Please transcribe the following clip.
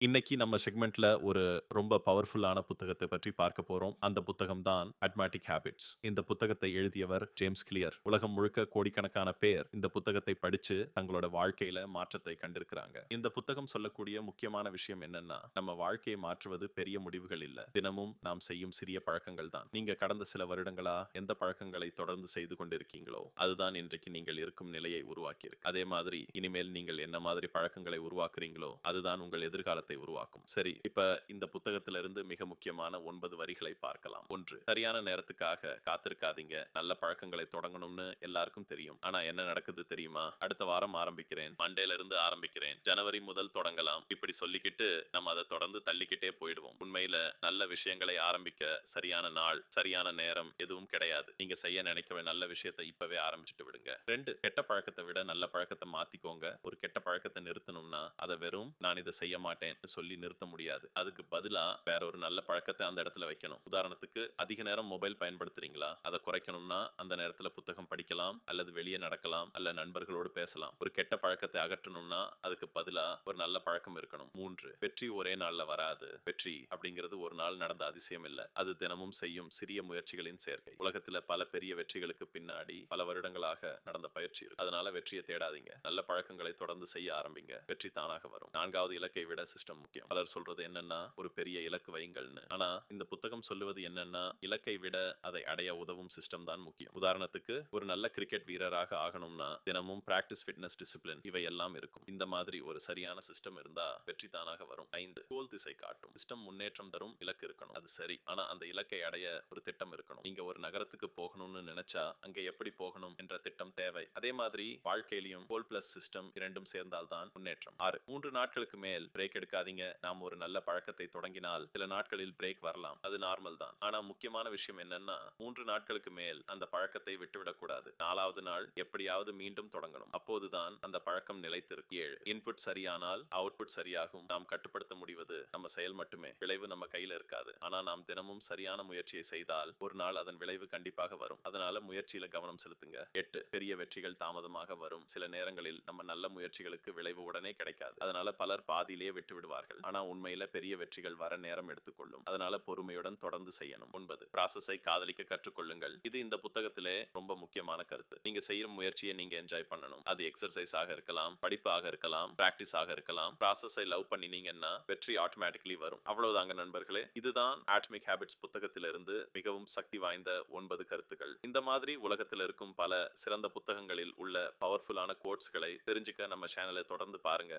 இன்னைக்கு நம்ம செக்மெண்ட்ல ஒரு ரொம்ப பவர்ஃபுல்லான புத்தகத்தை பற்றி பார்க்க போறோம். அந்த புத்தகம் தான் அட்மாட்டிக் ஹேபிட்ஸ். இந்த புத்தகத்தை எழுதியவர் ஜேம்ஸ் கிளியர். உலகம் முழுக்க கோடிக்கணக்கான பேர் இந்த புத்தகத்தை படிச்சு தங்களோட வாழ்க்கையில மாற்றத்தை கண்டிருக்கிறாங்க. இந்த புத்தகம் சொல்லக்கூடிய முக்கியமான விஷயம் என்னன்னா, நம்ம வாழ்க்கையை மாற்றுவது பெரிய முடிவுகள் இல்ல. தினமும் நாம் செய்யும் சிறிய பழக்கங்கள் தான். நீங்க கடந்த சில வருடங்களா எந்த பழக்கங்களை தொடர்ந்து செய்து கொண்டிருக்கீங்களோ, அதுதான் இன்றைக்கு நீங்கள் இருக்கும் நிலையை உருவாக்கியிருக்கு. அதே மாதிரி இனிமேல் நீங்கள் என்ன மாதிரி பழக்கங்களை உருவாக்குறீங்களோ, அதுதான் உங்கள் எதிர்காலத்தை உருவாக்கும். சரி, இப்ப இந்த புத்தகத்திலிருந்து மிக முக்கியமான 9 வரிகளை பார்க்கலாம். 1. சரியான நேரத்துக்காக காத்திருக்காதீங்க. நல்ல பழக்கங்களை தொடங்கணும்னு எல்லாருக்கும் தெரியும். ஆனா என்ன நடக்குது தெரியுமா? அடுத்த வாரம் ஆரம்பிக்கிறேன், மண்டேல இருந்து ஆரம்பிக்கிறேன், ஜனவரி முதல் தொடங்கலாம், இப்படி சொல்லிக்கிட்டு நம்ம அதை தொடர்ந்து தள்ளிக்கிட்டே போயிடுவோம். உண்மையில நல்ல விஷயங்களை ஆரம்பிக்க சரியான நாள், சரியான நேரம் எதுவும் கிடையாது. நீங்க செய்ய நினைக்க நல்ல விஷயத்தை இப்பவே ஆரம்பிச்சுட்டு விடுங்க. 2. கெட்ட பழக்கத்தை விட நல்ல பழக்கத்தை மாத்திக்கோங்க. ஒரு கெட்ட பழக்கத்தை நிறுத்தணும்னா அதை வெறும் நான் இதை செய்ய மாட்டேன் சொல்லி நிறுத்த முடியாது. அதுக்கு பதிலா வேற ஒரு நல்ல பழக்கத்தை அந்த இடத்துல வைக்கணும். உதாரணத்துக்கு, அதிக நேரம் மொபைல் பயன்படுத்துறீங்களா? அதை குறைக்கணும்னா அந்த நேரத்துல புத்தகம் படிக்கலாம், அல்லது வெளியே நடக்கலாம், அல்ல நண்பர்களோடு பேசலாம். ஒரு கெட்ட பழக்கத்தை அகற்றணும்னா அதுக்கு பதிலா ஒரு நல்ல பழக்கம் இருக்கணும். 3. வெற்றி ஒரே நாள்ல வராது. வெற்றி அப்படிங்கிறது ஒரு நாள் நடந்த அதிசயம் இல்ல. அது தினமும் செய்யும் சிறிய முயற்சிகளின் சேர்க்கை. உலகத்துல பல பெரிய வெற்றிகளுக்கு பின்னாடி பல வருடங்களாக நடந்த பயிற்சி இருக்கு. அதனால வெற்றியை தேடாதீங்க. நல்ல பழக்கங்களை தொடர்ந்து செய்ய ஆரம்பிங்க. வெற்றி தானாக வரும். 4வது, இலக்கை விட சிஸ்டம் முக்கியம். பலர் சொல்றது என்னன்னா, ஒரு பெரிய இலக்கு வைங்கள்னு. ஆனா இந்த புத்தகம் சொல்லுவது என்னன்னா, இலக்கை விட அதை அடைய உதவும் சிஸ்டம் தான் முக்கியம். உதாரணத்துக்கு, ஒரு நல்ல கிரிக்கெட் வீரராக ஆகணும்னா தினமும் பிராக்டிஸ், ஃபிட்னஸ், டிசிப்ளின் இவை எல்லாம் இருக்கும். இந்த மாதிரி ஒரு சரியான சிஸ்டம் இருந்தா வெற்றி தானாக வரும். 5. கோல் திசை காட்டும். சிஸ்டம் முன்னேற்றம் தரும், இலக்கு இருக்கணும். அது சரி. ஆனா அந்த இலக்கை அடைய ஒரு திட்டம் இருக்கணும். நீங்க ஒரு நகரத்துக்கு போகணும்னு நினைச்சா அங்க எப்படி போகணும் என்ற திட்டம் தேவை. அதே மாதிரி வாழ்க்கையிலும் கோல் பிளஸ் சிஸ்டம் இரண்டும் சேர்ந்தால்தான் முன்னேற்றம். 6. 3 நாட்களுக்கு மேல் பிரேக் எடுக்காதீங்க. நாம் ஒரு நல்ல பழக்கத்தை தொடங்கினால் சில நாட்களில் பிரேக் வரலாம். அது நார்மல் தான். ஆனா முக்கியமான விஷயம் என்னன்னா, 3 நாட்களுக்கு மேல் அந்த பழக்கத்தை விட்டுவிடக் கூடாது. 4வது நாள் எப்படியாவது மீண்டும் தொடங்கணும். அப்போதுதான் அந்த பழக்கம் நிலைத்திருக்கும். 7. இன்புட் சரியானால் அவுட்புட் சரியாகும். நாம் கட்டுப்படுத்த முடிவது நம்ம செயல் மட்டுமே. விளைவு நம்ம கையில இருக்காது. ஆனா நாம் தினமும் சரியான முயற்சியை செய்தால் ஒரு நாள் அதன் விளைவு கண்டிப்பாக வரும். அதனால முயற்சியில கவனம் செலுத்துங்க. 8. பெரிய வெற்றிகள் தாமதமாக வரும். சில நேரங்களில் நம்ம நல்ல முயற்சிகளுக்கு விளைவு உடனே கிடைக்காது. அதனால பலர் பாதியிலேயே விட்டு விடுவார்கள். ஆனா உண்மையில பெரிய வெற்றிகள் வர நேரம் எடுத்துக்கொள்ளும். அதனால பொறுமையுடன் தொடர்ந்து செய்யணும். 9. ப்ராசஸை காதலிக்க கற்றுக்கொள்ளுங்கள். இது இந்த புத்தகத்திலே ரொம்ப முக்கியமான கருத்து. நீங்க செய்யும் முயற்சியை நீங்க என்ஜாய் பண்ணணும். அது எக்ஸர்சைஸ் ஆக இருக்கலாம், படிப்பாக இருக்கலாம், பிராக்டிஸ் ஆக இருக்கலாம். ப்ராசஸை லவ் பண்ணினீங்கன்னா வெற்றி ஆட்டோமேட்டிக்கலி வரும். அவ்வளவுதாங்க நண்பர்களே. இதுதான் ஆட்டமிக் ஹேபிட்ஸ் புத்தகத்திலிருந்து மிகவும் சக்தி வாய்ந்த 9 கருத்துக்கள். இந்த மாதிரி உலகத்தில் இருக்கும் பல சிறந்த புத்தகங்களில் உள்ள பவர்ஃபுல்லான கோட்ஸ்களை தெரிஞ்சுக்க நம்ம சேனலை தொடர்ந்து பாருங்க.